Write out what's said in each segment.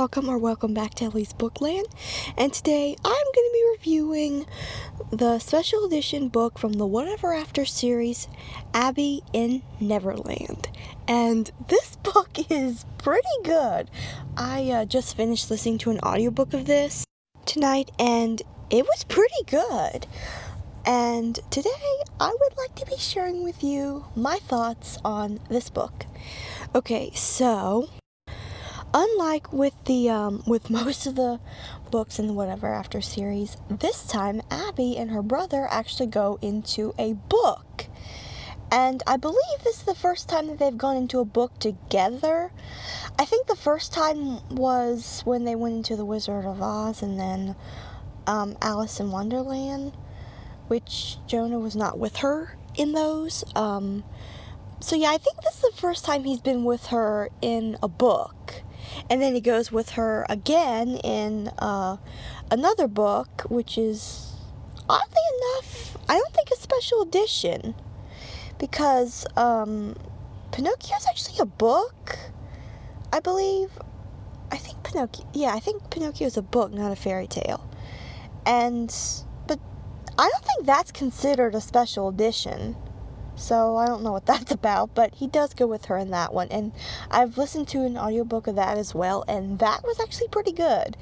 welcome back to Ellie's Bookland, and today I'm going to be reviewing the special edition book from the Whatever After series, Abby in Neverland. And this book is pretty good. I just finished listening to an audiobook of this tonight, and it was pretty good. And today I would like to be sharing with you my thoughts on this book. Okay, so unlike with most of the books in the Whatever After series, this time Abby and her brother actually go into a book. And I believe this is the first time that they've gone into a book together. I think the first time was when they went into The Wizard of Oz and then Alice in Wonderland, which Jonah was not with her in those. So yeah, I think this is the first time he's been with her in a book. And then he goes with her again in another book, which is, oddly enough, I don't think a special edition. Because Pinocchio's actually a book, I believe. I think Pinocchio's a book, not a fairy tale. But I don't think that's considered a special edition. So I don't know what that's about, but he does go with her in that one. And I've listened to an audiobook of that as well, and that was actually pretty good.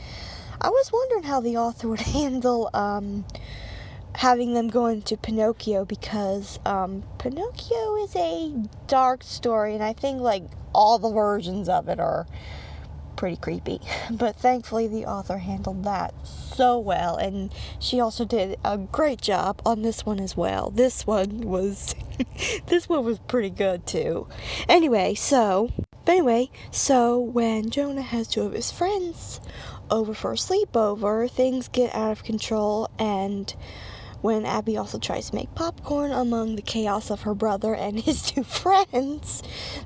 I was wondering how the author would handle having them go into Pinocchio, because Pinocchio is a dark story, and I think like all the versions of it are pretty creepy. But thankfully the author handled that so well, and she also did a great job on this one as well. This one was pretty good too. Anyway, so when Jonah has two of his friends over for a sleepover, things get out of control, and when Abby also tries to make popcorn among the chaos of her brother and his two friends,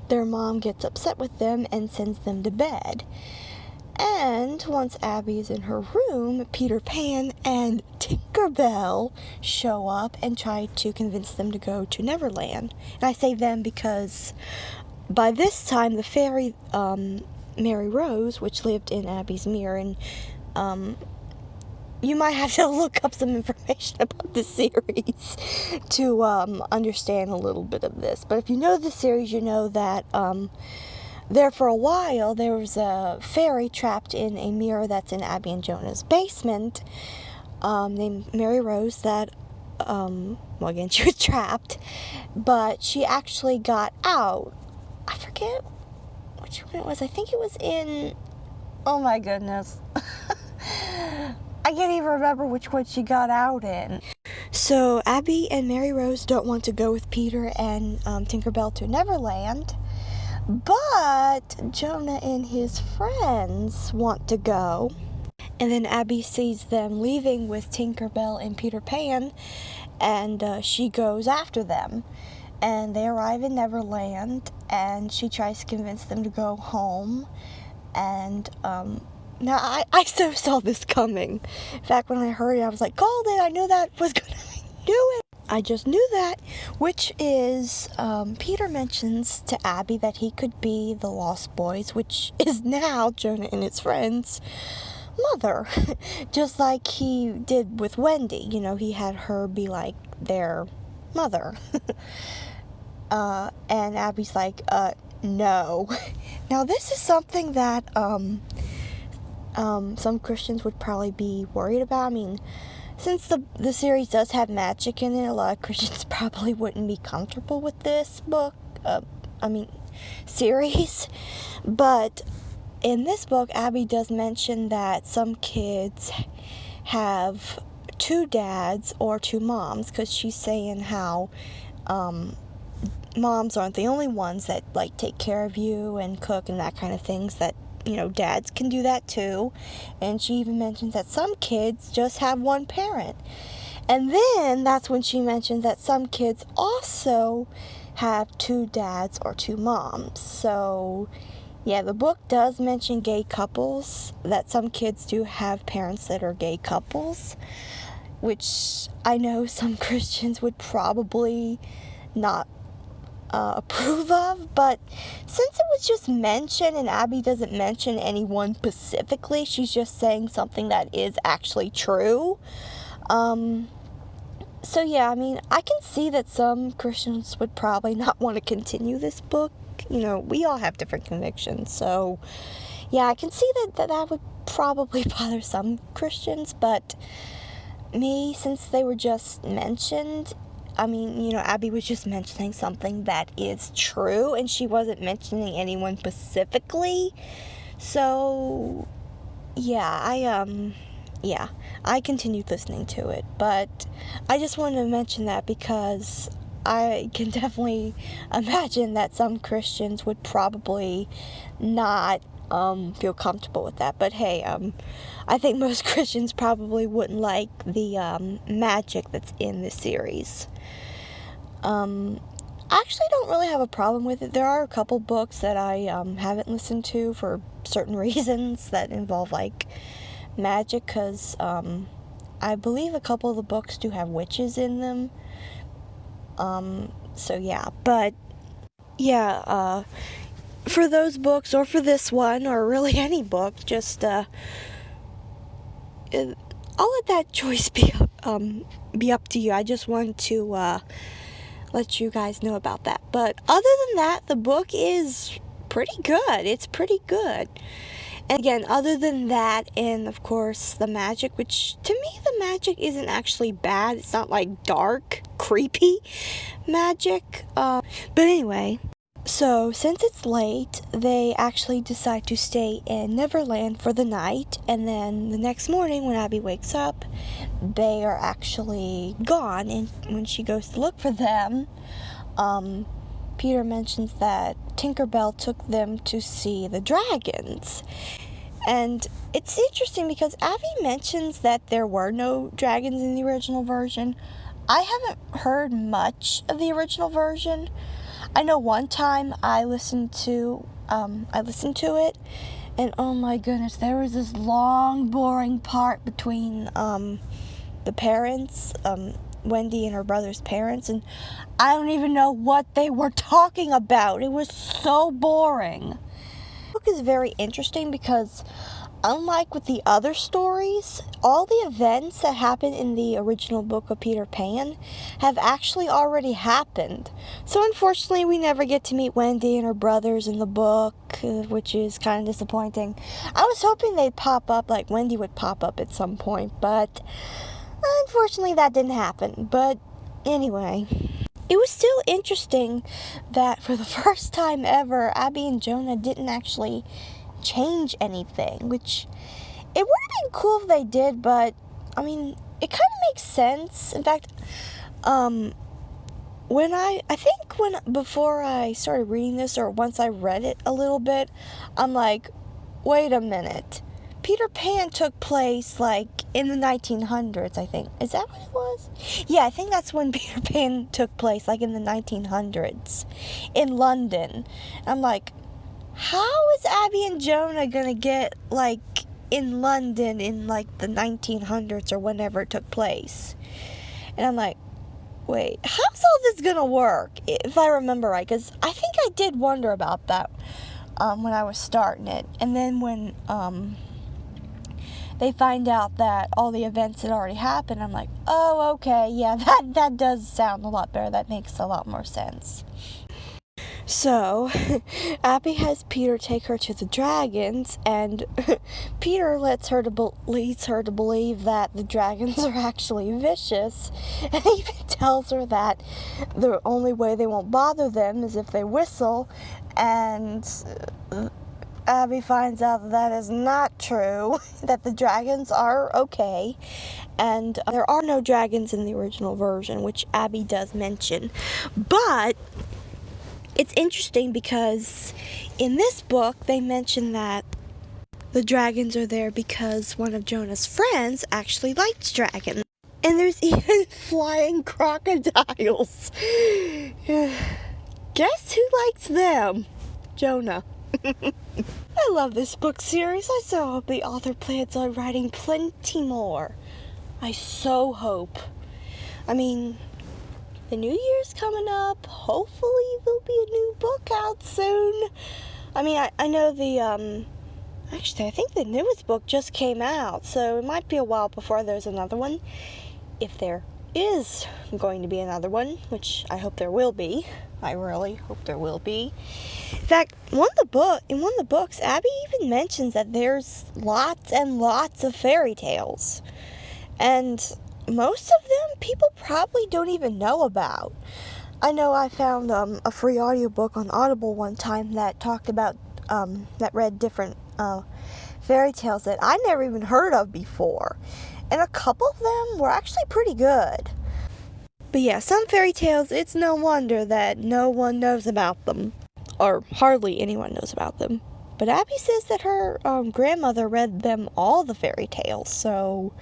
their mom gets upset with them and sends them to bed. And once Abby is in her room, Peter Pan and Tinker Bell show up and try to convince them to go to Neverland. And I say them because by this time the fairy Mary Rose, which lived in Abby's mirror, and you might have to look up some information about the series to understand a little bit of this. But if you know the series, you know that there for a while there was a fairy trapped in a mirror that's in Abby and Jonah's basement, named Mary Rose, that again, she was trapped, but she actually got out. I forget which one it was. I think it was in, oh my goodness, I can't even remember which one she got out in. So Abby and Mary Rose don't want to go with Peter and Tinkerbell to Neverland, but Jonah and his friends want to go. And then Abby sees them leaving with Tinkerbell and Peter Pan, and she goes after them. And they arrive in Neverland, and she tries to convince them to go home. And now, I so saw this coming. In fact, when I heard it, I was like, called it. I knew that was going to do it. I just knew that, which is, Peter mentions to Abby that he could be the Lost Boys, which is now Jonah and his friends' mother. Just like he did with Wendy. You know, he had her be like their mother. And Abby's like, no. Now, this is something that, some Christians would probably be worried about. I mean, since the series does have magic in it, a lot of Christians probably wouldn't be comfortable with this series. But in this book, Abby does mention that some kids have two dads or two moms, because she's saying how moms aren't the only ones that like take care of you and cook and that kind of things, that dads can do that too. And she even mentions that some kids just have one parent. And then that's when she mentions that some kids also have two dads or two moms. So yeah, the book does mention gay couples, that some kids do have parents that are gay couples, which I know some Christians would probably not approve of, but since it was just mentioned and Abby doesn't mention anyone specifically, she's just saying something that is actually true. So yeah, I mean, I can see that some Christians would probably not want to continue this book. You know, we all have different convictions, so yeah, I can see that would probably bother some Christians, but me, since they were just mentioned, I mean, you know, Abby was just mentioning something that is true, and she wasn't mentioning anyone specifically, so yeah, I continued listening to it, but I just wanted to mention that because I can definitely imagine that some Christians would probably not feel comfortable with that. But hey, I think most Christians probably wouldn't like the magic that's in this series. I actually don't really have a problem with it. There are a couple books that I haven't listened to for certain reasons that involve like magic, because I believe a couple of the books do have witches in them. So yeah, but yeah, for those books or for this one or really any book, just I'll let that choice be up to you. I just wanted to let you guys know about that. But other than that, the book is pretty good. It's pretty good. And again, other than that, and of course the magic, which to me the magic isn't actually bad. It's not like dark, creepy magic. But anyway, so since it's late, they actually decide to stay in Neverland for the night. And then the next morning when Abby wakes up, they are actually gone. And when she goes to look for them, Peter mentions that Tinkerbell took them to see the dragons. And it's interesting because Abby mentions that there were no dragons in the original version. I haven't heard much of the original version. I know one time I listened to it, and oh my goodness, there was this long, boring part between the parents, Wendy and her brother's parents, and I don't even know what they were talking about. It was so boring. The book is very interesting because unlike with the other stories, all the events that happen in the original book of Peter Pan have actually already happened. So unfortunately, we never get to meet Wendy and her brothers in the book, which is kind of disappointing. I was hoping they'd pop up, like Wendy would pop up at some point, but unfortunately that didn't happen. But anyway, it was still interesting that for the first time ever, Abby and Jonah didn't actually change anything, which it would have been cool if they did, but I mean, it kind of makes sense. In fact, before I started reading this, or once I read it a little bit, I'm like, wait a minute, Peter Pan took place like in the 1900s, I think. Is that what it was? Yeah, I think that's when Peter Pan took place, like in the 1900s in London. I'm like, how is Abby and Jonah gonna get, like, in London in, like, the 1900s or whenever it took place? And I'm like, wait, how's all this gonna work, if I remember right? Because I think I did wonder about that when I was starting it. And then when they find out that all the events had already happened, I'm like, oh, okay, yeah, that does sound a lot better. That makes a lot more sense. So, Abby has Peter take her to the dragons, and Peter leads her to believe that the dragons are actually vicious, and even tells her that the only way they won't bother them is if they whistle, and Abby finds out that is not true, that the dragons are okay, and there are no dragons in the original version, which Abby does mention. But it's interesting because in this book, they mention that the dragons are there because one of Jonah's friends actually likes dragons. And there's even flying crocodiles. Guess who likes them? Jonah. I love this book series. I so hope the author plans on writing plenty more. I so hope. I mean, the new year's coming up. Hopefully there'll be a new book out soon. I mean, I know actually, I think the newest book just came out, so it might be a while before there's another one. If there is going to be another one, which I hope there will be. I really hope there will be. In fact, in one of the books, Abby even mentions that there's lots and lots of fairy tales. And most of them people probably don't even know about. I know I found a free audiobook on Audible one time that talked about, that read different fairy tales that I never even heard of before. And a couple of them were actually pretty good. But yeah, some fairy tales, it's no wonder that no one knows about them. Or hardly anyone knows about them. But Abby says that her grandmother read them all the fairy tales, so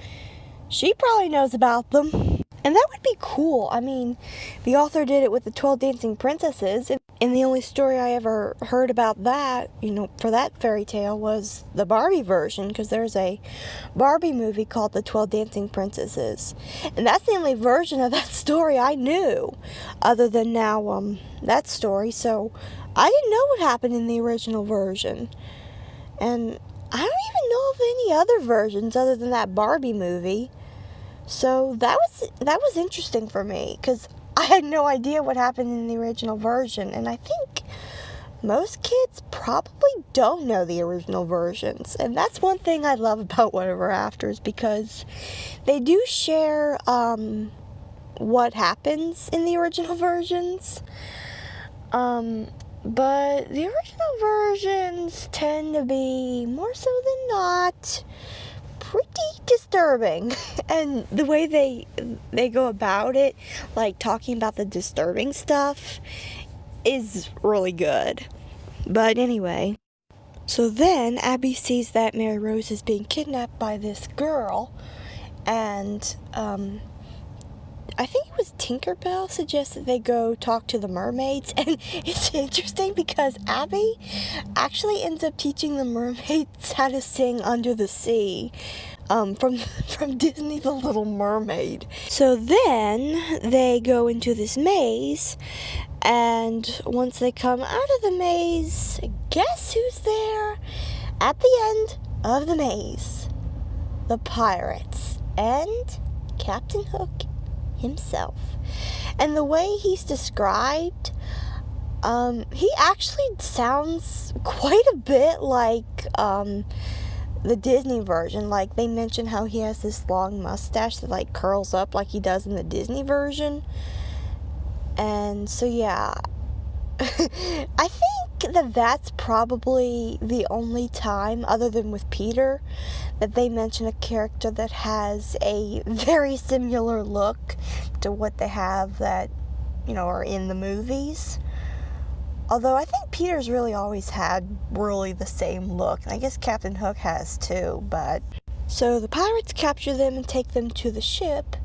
she probably knows about them. And that would be cool. I mean, the author did it with the 12 Dancing Princesses, and the only story I ever heard about that, for that fairy tale was the Barbie version, because there's a Barbie movie called the 12 Dancing Princesses. And that's the only version of that story I knew, other than now, that story. So I didn't know what happened in the original version. And I don't even know of any other versions other than that Barbie movie. So that was interesting for me, because I had no idea what happened in the original version, and I think most kids probably don't know the original versions, and that's one thing I love about Whatever Afters, because they do share what happens in the original versions, but the original versions tend to be, more so than not, pretty disturbing. And the way they go about it, like talking about the disturbing stuff, is really good. But anyway, so then Abby sees that Mary Rose is being kidnapped by this girl, and I think it was Tinkerbell suggests that they go talk to the mermaids. And it's interesting because Abby actually ends up teaching the mermaids how to sing Under the Sea, from Disney The Little Mermaid. So then they go into this maze, and once they come out of the maze, guess who's there at the end of the maze? The pirates and Captain Hook himself. And the way he's described, he actually sounds quite a bit like the Disney version. Like, they mention how he has this long mustache that like curls up like he does in the Disney version. And so yeah, I think that's probably the only time, other than with Peter, that they mention a character that has a very similar look to what they have that, are in the movies. Although I think Peter's really always had really the same look. And I guess Captain Hook has too, but... So the pirates capture them and take them to the ship,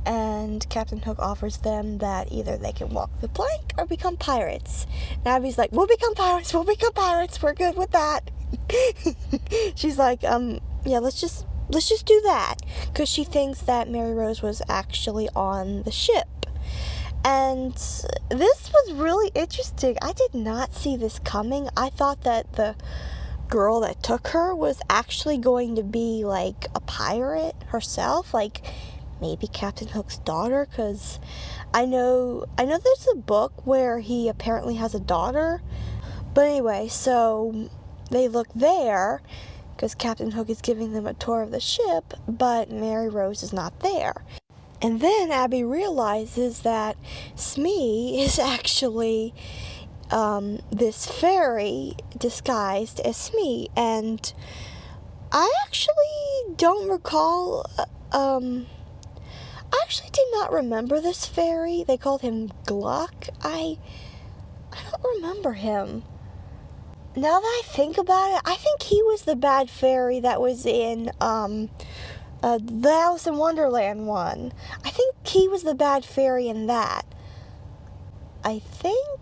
and Captain Hook offers them that either they can walk the plank or become pirates. And Abby's like, we'll become pirates, we're good with that. She's like, yeah, let's just do that, because she thinks that Mary Rose was actually on the ship. And this was really interesting. I did not see this coming. I thought that the girl that took her was actually going to be like a pirate herself, like maybe Captain Hook's daughter, because I know there's a book where he apparently has a daughter. But anyway, so they look there because Captain Hook is giving them a tour of the ship, but Mary Rose is not there. And then Abby realizes that Smee is actually this fairy disguised as Smee. And I actually don't recall, I actually did not remember this fairy. They called him Gluck. I don't remember him. Now that I think about it, I think he was the bad fairy that was in, the Alice in Wonderland one. I think he was the bad fairy in that. I don't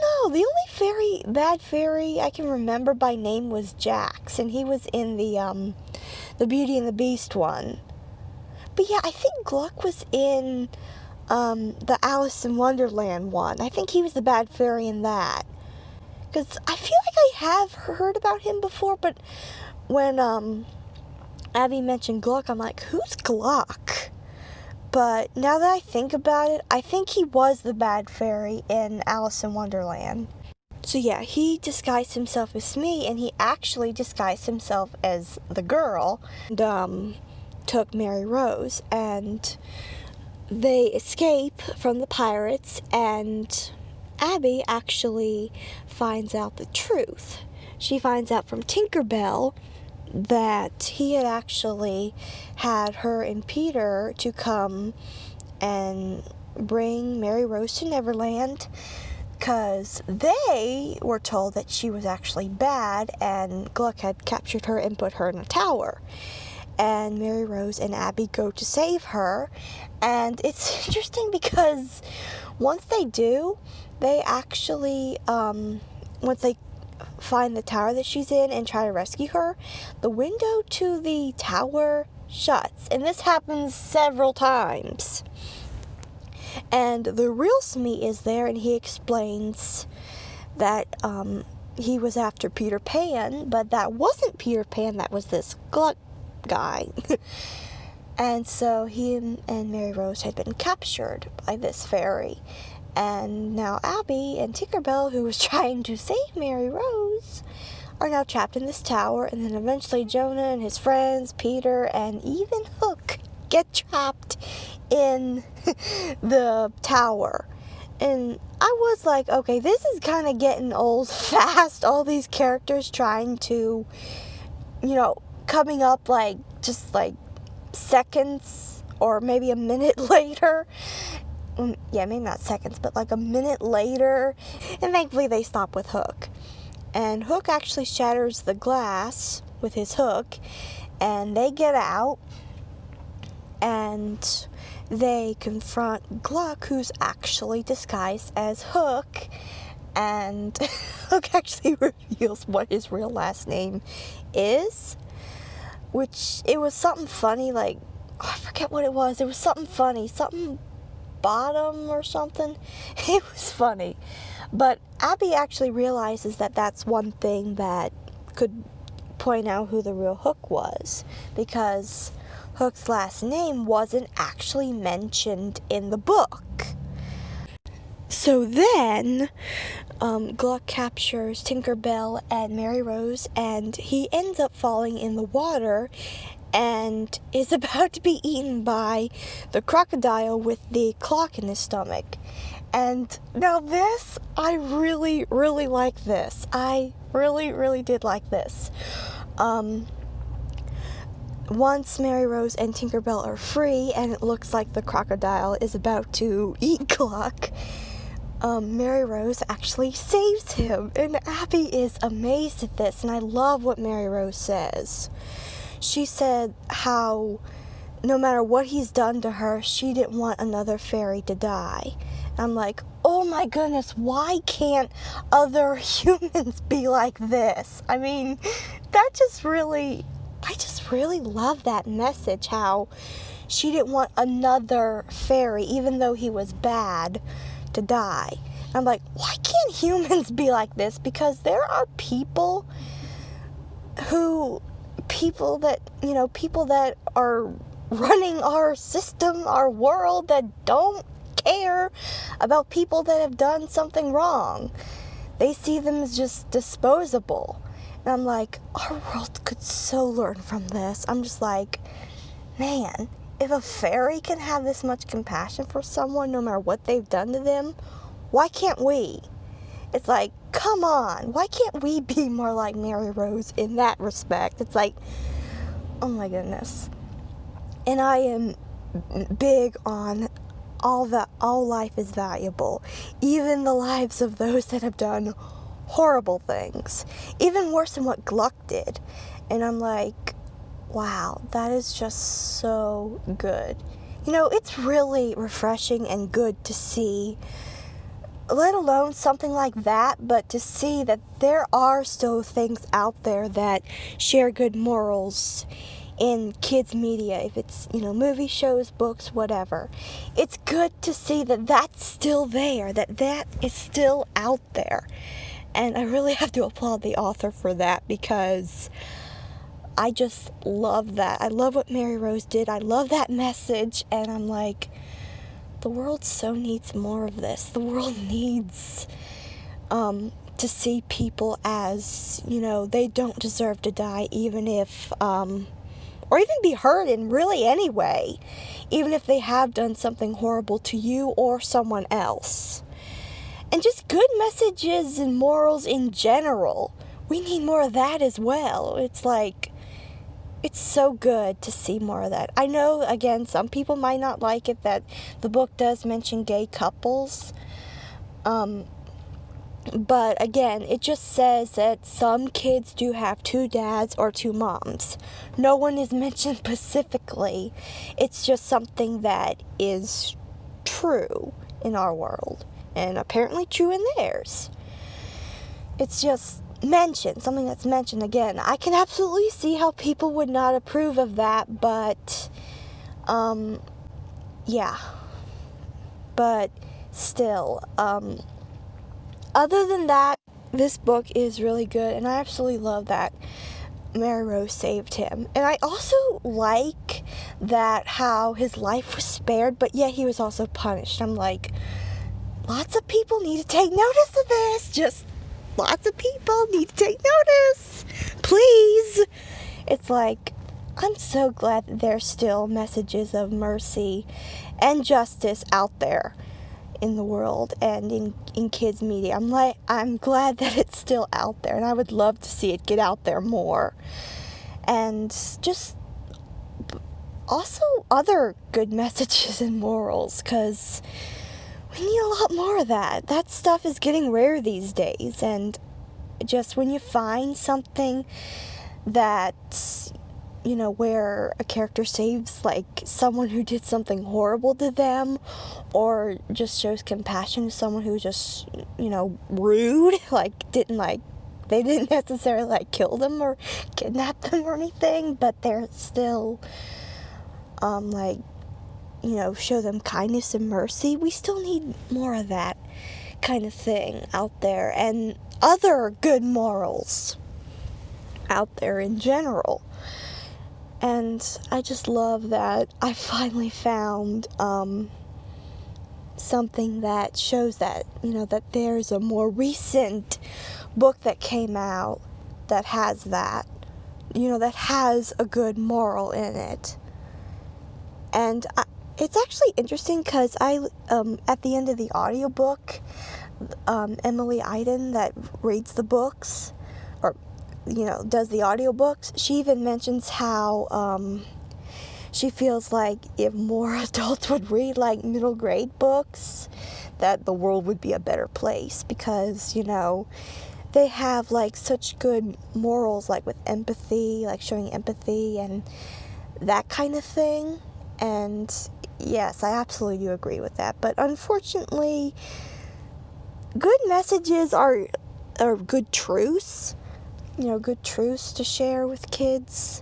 know. The only bad fairy I can remember by name was Jax, and he was in the Beauty and the Beast one. But yeah, I think Gluck was in the Alice in Wonderland one. I think he was the bad fairy in that. Because I feel like I have heard about him before, but when Abby mentioned Gluck, I'm like, who's Gluck? But now that I think about it, I think he was the bad fairy in Alice in Wonderland. So yeah, he disguised himself as Smee, and he actually disguised himself as the girl, and took Mary Rose, and they escape from the pirates, and Abby actually finds out the truth. She finds out from Tinkerbell that he had actually had her and Peter to come and bring Mary Rose to Neverland, because they were told that she was actually bad and Gluck had captured her and put her in a tower. And Mary Rose and Abby go to save her, and it's interesting because once they do, they actually, once they find the tower that she's in and try to rescue her, the window to the tower shuts, and this happens several times. And the real Smee is there, and he explains that he was after Peter Pan, but that wasn't Peter Pan, that was this Gluck guy. And so he and Mary Rose had been captured by this fairy. And now Abby and Tinkerbell, who was trying to save Mary Rose, are now trapped in this tower. And then eventually Jonah and his friends, Peter, and even Hook get trapped in the tower. And I was like, okay, this is kind of getting old fast. All these characters trying to, coming up just seconds or maybe a minute later. Yeah, maybe not seconds, but like a minute later. And thankfully they stop with Hook. And Hook actually shatters the glass with his hook, and they get out, and they confront Gluck, who's actually disguised as Hook, and Hook actually reveals what his real last name is, which, it was something funny, I forget what it was. It was something funny, something Bottom or something. It was funny. But Abby actually realizes that that's one thing that could point out who the real Hook was, because Hook's last name wasn't actually mentioned in the book. So then, Gluck captures Tinkerbell and Mary Rose, and he ends up falling in the water and is about to be eaten by the crocodile with the clock in his stomach. And now this, I really, really like this. I really, really did like this. Once Mary Rose and Tinkerbell are free, and it looks like the crocodile is about to eat Gluck, Mary Rose actually saves him, and Abby is amazed at this, and I love what Mary Rose says. She said how no matter what he's done to her, she didn't want another fairy to die. And I'm like, oh my goodness, why can't other humans be like this? I mean, I just really love that message, how she didn't want another fairy, even though he was bad, to die. I'm like, why can't humans be like this? Because there are people that are running our system, our world, that don't care about people that have done something wrong. They see them as just disposable. And I'm like, our world could so learn from this. I'm just like, man, if a fairy can have this much compassion for someone no matter what they've done to them, why can't we? It's like, come on, why can't we be more like Mary Rose in that respect? It's like, oh my goodness. And I am big on all life is valuable, even the lives of those that have done horrible things, even worse than what Gluck did. And I'm like, wow, that is just so good. It's really refreshing and good to see, let alone something like that, but to see that there are still things out there that share good morals in kids media, if it's, movie shows, books, whatever. It's good to see that that's still there, that is still out there. And I really have to applaud the author for that, because I just love that. I love what Mary Rose did. I love that message, and I'm like, the world so needs more of this. The world needs to see people as, they don't deserve to die, even if, or even be hurt in really any way, even if they have done something horrible to you or someone else. And just good messages and morals in general. We need more of that as well. It's like, it's so good to see more of that. I know, again, some people might not like it that the book does mention gay couples. But again, it just says that some kids do have 2 dads or 2 moms. No one is mentioned specifically. It's just something that is true in our world, and apparently true in theirs. It's just mentioned, something that's mentioned. Again, I can absolutely see how people would not approve of that, but, yeah. But still, other than that, this book is really good, and I absolutely love that Mary Rose saved him. And I also like that how his life was spared, but yet he was also punished. I'm like, lots of people need to take notice of this. Just lots of people need to take notice. Please. It's like, I'm so glad that there's still messages of mercy and justice out there in the world and in kids media. I'm glad that it's still out there, and I would love to see it get out there more. And just also other good messages and morals, because we need a lot more of that. That stuff is getting rare these days, and just when you find something that, where a character saves, like, someone who did something horrible to them, or just shows compassion to someone who's just, rude, they didn't necessarily, kill them or kidnap them or anything, but they're still, show them kindness and mercy. We still need more of that kind of thing out there, and other good morals out there in general. And I just love that I finally found something that shows that, that there's a more recent book that came out that has that, that has a good moral in it. And it's actually interesting because at the end of the audiobook, Emily Iden, that reads the books, or does the audiobooks, she even mentions how she feels like if more adults would read middle grade books, that the world would be a better place, because they have such good morals, with empathy, showing empathy and that kind of thing. And yes, I absolutely do agree with that. But unfortunately, good messages are good truths. Good truths to share with kids.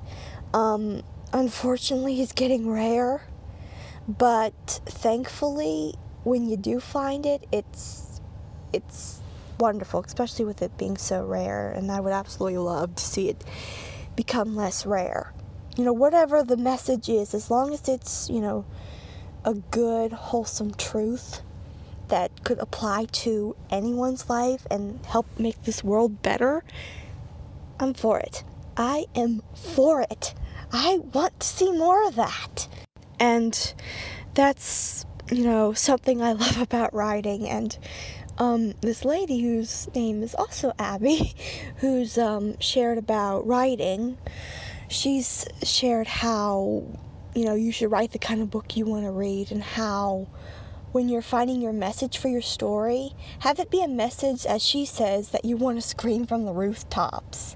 Unfortunately, it's getting rare, but thankfully, when you do find it, it's wonderful, especially with it being so rare, and I would absolutely love to see it become less rare. Whatever the message is, as long as it's, a good, wholesome truth that could apply to anyone's life and help make this world better, I'm for it. I am for it. I want to see more of that. And that's, something I love about writing. And this lady whose name is also Abby, who's shared about writing, she's shared how, you should write the kind of book you want to read, and how when you're finding your message for your story, have it be a message, as she says, that you want to scream from the rooftops.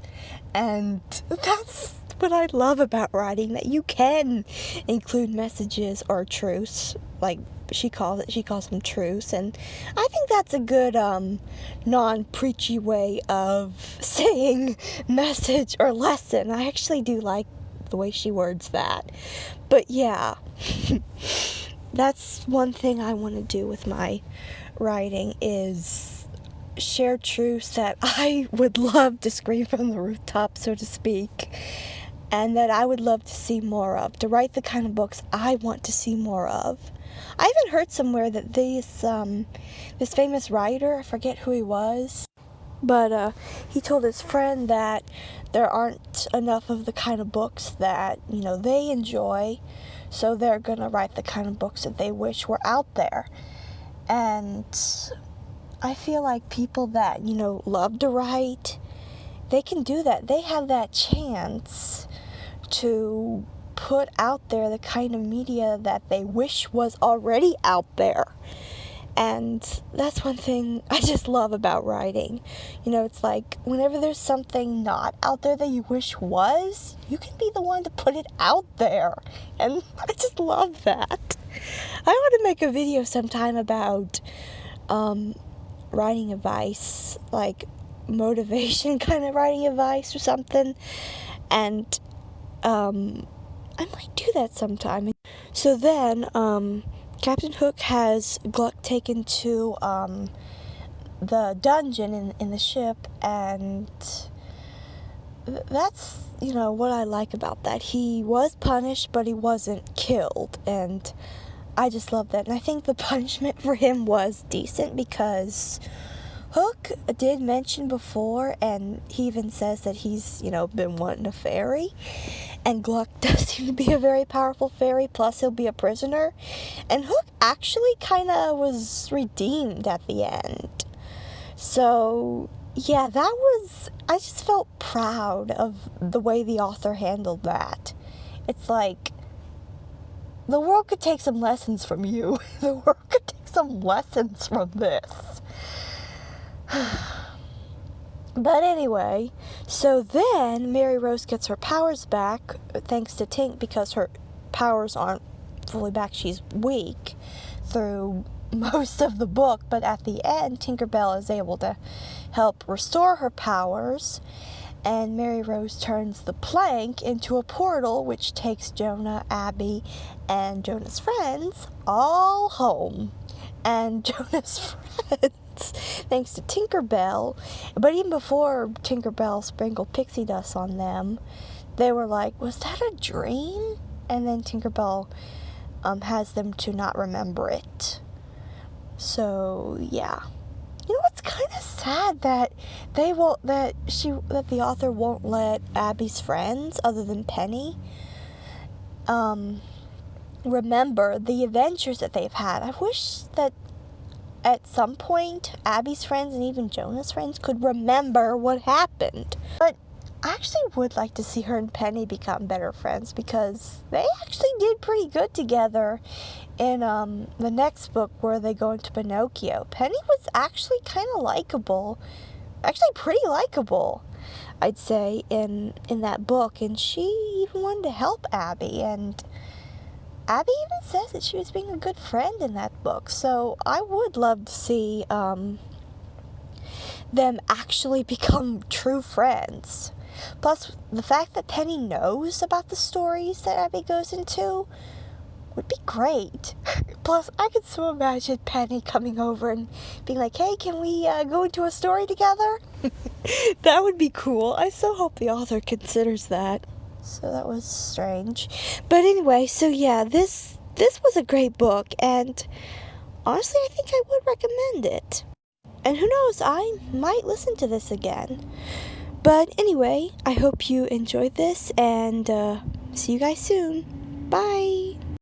And that's what I love about writing, that you can include messages or truths, like she calls them truths. And I think that's a good non-preachy way of saying message or lesson. I actually do like the way she words that. But yeah, that's one thing I want to do with my writing, is share truths that I would love to scream from the rooftop, so to speak, and that I would love to see more of, to write the kind of books I want to see more of. I even heard somewhere that this famous writer, I forget who he was, but he told his friend that there aren't enough of the kind of books that, they enjoy, so they're gonna write the kind of books that they wish were out there. And I feel like people that, love to write, they can do that. They have that chance to put out there the kind of media that they wish was already out there. And that's one thing I just love about writing. It's like whenever there's something not out there that you wish was, you can be the one to put it out there. And I just love that. I want to make a video sometime about writing advice, like motivation kind of writing advice or something. And I might do that sometime. So then, Captain Hook has Gluck taken to the dungeon in the ship, and that's, what I like about that. He was punished, but he wasn't killed, and I just love that. And I think the punishment for him was decent, because Hook did mention before, and he even says that he's, been wanting a fairy. And Gluck does seem to be a very powerful fairy, plus he'll be a prisoner. And Hook actually kind of was redeemed at the end. So, yeah, I just felt proud of the way the author handled that. It's like, the world could take some lessons from you. The world could take some lessons from this. But anyway, so then Mary Rose gets her powers back, thanks to Tink, because her powers aren't fully back. She's weak through most of the book, but at the end, Tinkerbell is able to help restore her powers, and Mary Rose turns the plank into a portal, which takes Jonah, Abby, and Jonah's friends all home. And Jonah's friends, thanks to Tinkerbell, but even before Tinkerbell sprinkled pixie dust on them, they were like, was that a dream? And then Tinkerbell has them to not remember it. So, yeah. It's kind of sad that the author won't let Abby's friends, other than Penny, remember the adventures that they've had. I wish that at some point Abby's friends and even Jonah's friends could remember what happened. But I actually would like to see her and Penny become better friends, because they actually did pretty good together in the next book where they go into Pinocchio. Penny was actually kind of likable, actually pretty likable, I'd say, in that book, and she even wanted to help Abby, and Abby even says that she was being a good friend in that book. So I would love to see them actually become true friends. Plus, the fact that Penny knows about the stories that Abby goes into would be great. Plus, I could so imagine Penny coming over and being like, hey, can we go into a story together? That would be cool. I so hope the author considers that. So that was strange. But anyway, so yeah, this was a great book, and honestly, I think I would recommend it. And who knows, I might listen to this again. But anyway, I hope you enjoyed this, and see you guys soon. Bye!